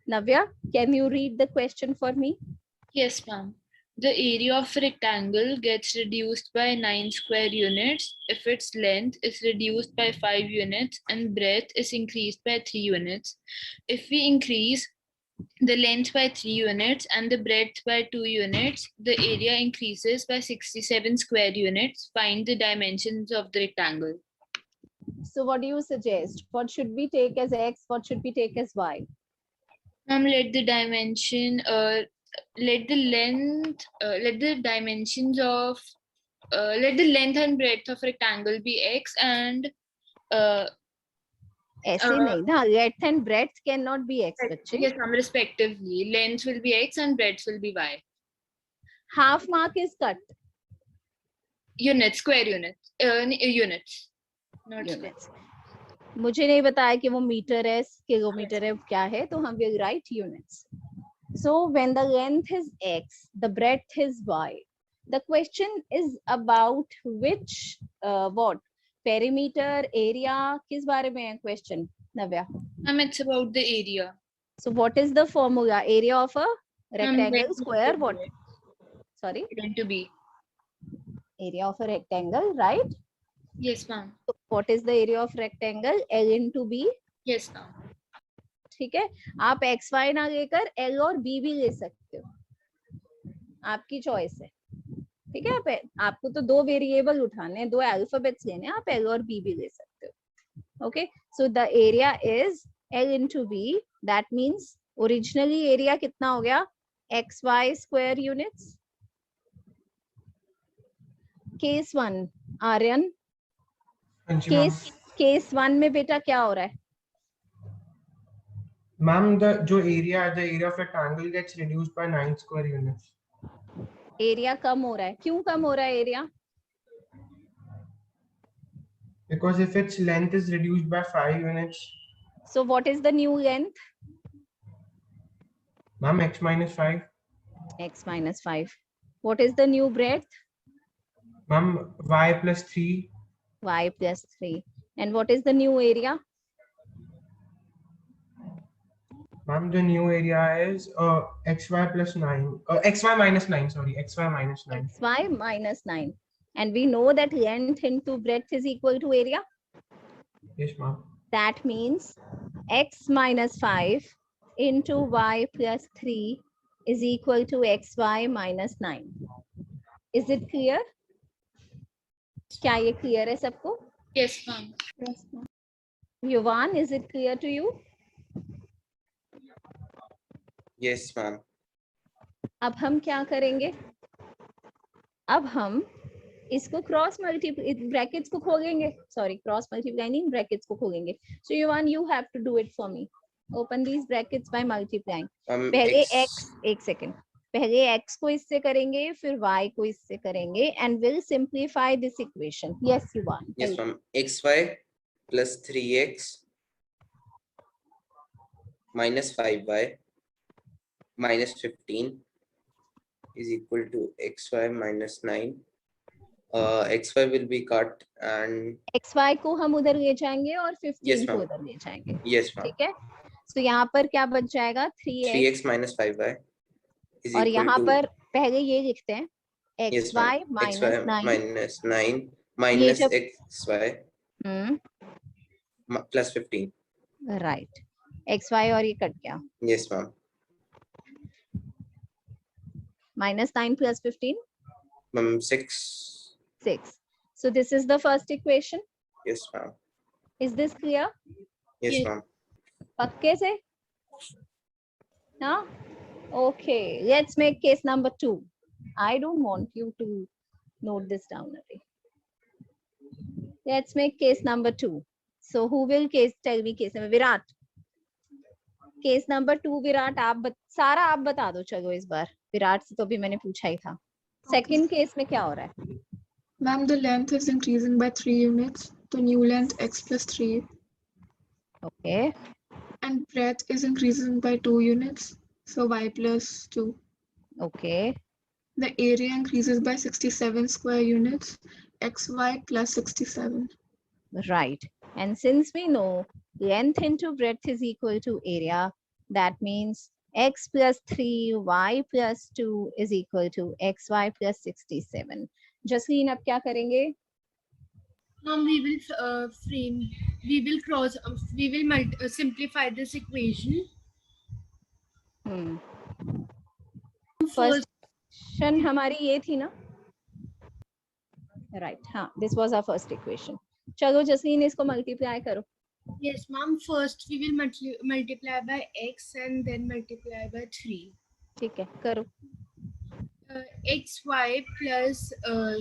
Navya, can you read the question for me? Yes, ma'am. The area of a rectangle gets reduced by 9 square units if its length is reduced by 5 units and breadth is increased by 3 units. If we increase the length by 3 units and the breadth by 2 units, the area increases by 67 square units. Find the dimensions of the rectangle. So what do you suggest? What should we take as x? What should we take as y? Let the dimension, let the length, let the dimensions of, let the length and breadth of rectangle be x and ऐसे नहीं ना, length and breadth cannot be x, बच्चे. yes, respectively. Length will be x and breadth will be y. Half mark is cut. Units, square units, units, not Units. मुझे नहीं बताया कि वो metre है, किलोमीटर है, क्या है, तो हम will write units. So when the length is x, the breadth is y. The question is about which what perimeter, area, किस बारे में है question, Navya? It's about the area. So what is the formula? Area of a rectangle, square, what? Sorry? Going to be. Area of a rectangle, right? Yes, ma'am. So what is the area of rectangle? L into B? Yes, ma'am. ठीक है, आप x Y ना लेकर L और B भी ले सकते हो, आपकी चॉइस है. ठीक है, आपको तो दो वेरिएबल उठाने हैं, दो अल्फाबेट्स लेने हैं, आप एल और बी भी ले सकते हो. Okay, so the area is L into B. That means originally area कितना हो गया? X Y square units. Case one, Aryan, case one में बेटा क्या हो रहा है? Ma'am, the area of rectangle gets reduced by 9 square units. Area कम हो रहा है. क्यों कम हो रहा है area? Because if its length is reduced by 5 units. So what is the new length? Ma'am, x minus 5. X minus 5. What is the new breadth? Ma'am, y plus 3. Y plus 3. And what is the new area? Ma'am, the new area is xy plus 9. Xy minus 9, sorry. Xy minus 9. Xy minus 9. And we know that length into breadth is equal to area? Yes, ma'am. That means x minus 5 into y plus 3 is equal to xy minus 9. Is it clear? क्या ये clear है सबको? Yes, ma'am. Yes, ma'am. Yuvan, is it clear to you? Yes, ma'am. अब हम क्या करेंगे? अब हम इसको क्रॉस मल्टीप्लाई, ब्रैकेट्स को खोलेंगे, सॉरी क्रॉस मल्टीप्लाई नहीं, ब्रैकेट्स को खोलेंगे. So Yuvan, you have to do it for me. Open these brackets by multiplying. पहले x, एक सेकंड, पहले x को इससे करेंगे, फिर y को इससे करेंगे, and will simplify this equation. Yes युवान. Yes, ma'am. xy plus 3x minus 5y minus 15 is equal to xy minus 9. xy will be cut and xy को हम उधर ले जाएंगे और 15 yes, को उधर ले जाएंगे. Yes, ma'am. ठीक है, तो यहाँ पर क्या बच जाएगा? 3x minus 5y is और equal यहाँ to, पर पहले ये लिखते हैं yes, xy ma'am. minus xy 9 minus 9 minus जब, xy plus 15. राइट. xy और ये कट गया. Yes, ma'am. minus 9 plus 15? 6. 6. So this is the first equation. Yes, ma'am. Is this clear? Yes, ma'am. पक्के से? हाँ? Okay, let's make case number 2. I don't want you to note this down. Let's make case number 2. So who will tell me case number? Virat. Case number 2, Virat, सारा आप बता दो. चलो इस बार विराट से तो भी मैंने पूछा ही था. Second case में क्या हो रहा है? Ma'am, the length is increasing by 3 units. The new length x plus 3. Okay. And breadth is increasing by 2 units. So y plus 2. Okay. The area increases by 67 square units. xy plus 67. Right. And since we know length into breadth is equal to area, That means x plus 3 y plus 2 is equal to xy plus 67. Jasleen अब क्या करेंगे? Mom, we will simplify this equation. First question हमारी ये थी ना, right? हाँ, this was our first equation. चलो जसलीन इसको मल्टीप्लाई करो. Yes, mom. First, we will multiply by x and then multiply by 3. ठीक है, करो. xy plus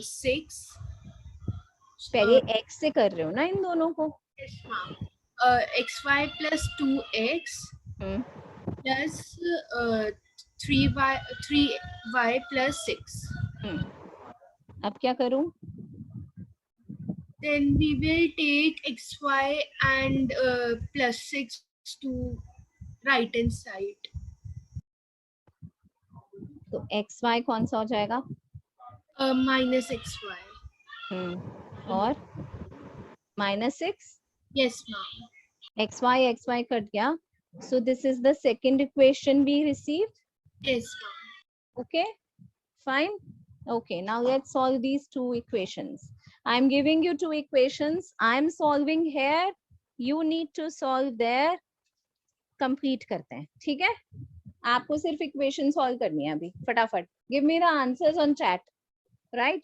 6. पहले x से कर रहे हो ना इन दोनों को? Yes, ma'am. xy plus 2x plus 3y plus 6. अब क्या करूं? Then we will take xy and plus 6 to right hand side. तो xy कौन सा हो जाएगा? Minus xy. और -6? Yes, ma'am. xy कट गया. So this is the second equation we received. Yes, ma'am. Okay, fine. Okay, now let's solve these two equations. I'm giving you two equations. I'm solving here. You need to solve there. Complete करते हैं, ठीक है? आपको सिर्फ equation solve करनी है अभी फटाफट. Give me the answers on chat, right?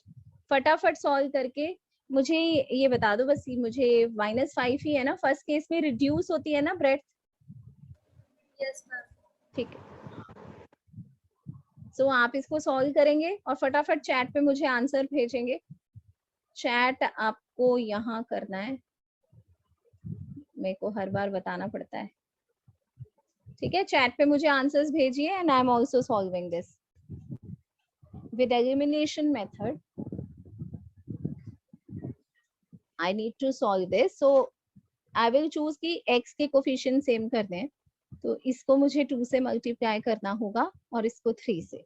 फटाफट सॉल्व करके मुझे ये बता दो बस. मुझे -5 ही है ना, फर्स्ट केस में रिड्यूस होती है ना ब्रेथ? Yes, ma'am. ठीक है. सो आप इसको सॉल्व करेंगे और फटाफट चैट पे मुझे आंसर भेजेंगे. चैट आपको यहाँ करना है, मेरे को हर बार बताना पड़ता है, ठीक है? चैट पे मुझे आंसर्स भेजिए and I am also solving this with elimination method. I need to solve this. So I will choose कि x के कोफिशिएंट सेम कर दें, तो इसको मुझे 2 से मल्टीप्लाई करना होगा और इसको 3 से.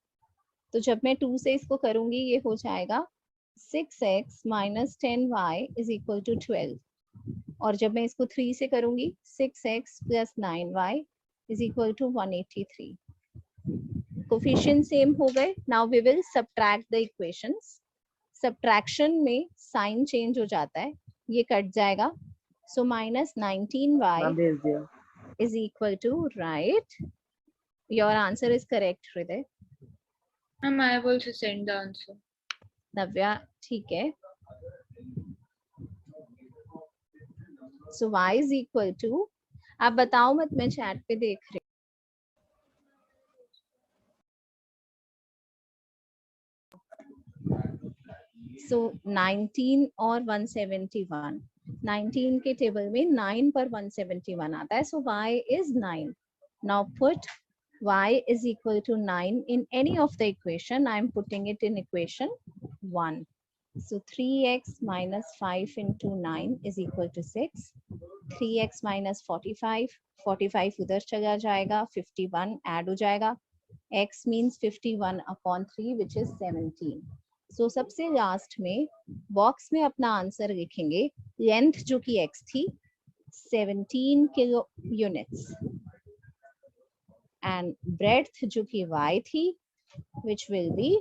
तो जब मैं 2 से इसको करूंगी ये हो जाएगा 6x minus 10y is equal to 12. और जब मैं इसको 3 से करूंगी 6x plus 9y is equal to 183. Coefficient same हो गए. Now we will subtract the equations. Subtraction में साइन चेंज हो जाता है, ये कट जाएगा. सो -19y is equal to, right? Your answer is correct, Hriday. Ma'am, I have also sent the answer. नव्या, ठीक है. So y is equal to, आप बताओ मत, मैं चैट पे देख रही. So 19 और 171. 19 के टेबल में 9 पर 171 आता है. So y is 9. Now put y is equal to 9 in any of the equation. I am putting it in equation 1. So 3x minus 5 into 9 is equal to 6. 3x minus 45. 45 उधर चला जाएगा. 51 add हो जाएगा. x means 51 upon 3 which is 17. So सबसे last में box में अपना answer लिखेंगे. लेंथ जो कि x थी 17 किलो यूनिट्स एंड ब्रेड्थ जो कि y थी which will be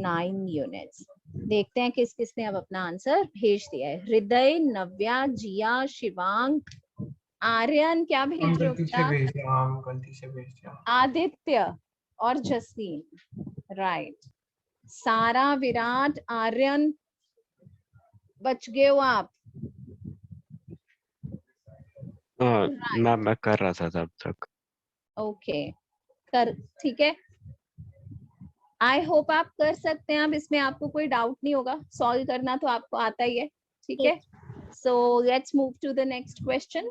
9 यूनिट्स. देखते हैं किस किसने अब अपना आंसर भेज दिया है. हृदय, नव्या, जिया, शिवांग, आर्यन, क्या भेज रहे हो? गलती से भेज दिया. आदित्य और जसलीन, राइट. सारा, विराट, आर्यन, बच गए हो आप. मैम मैं कर रहा था तब तक. ओके, कर, ठीक है. आई होप आप कर सकते हैं. अब इसमें आपको कोई डाउट नहीं होगा. सॉल्व करना तो आपको आता ही है, ठीक है. So let's move to the next question.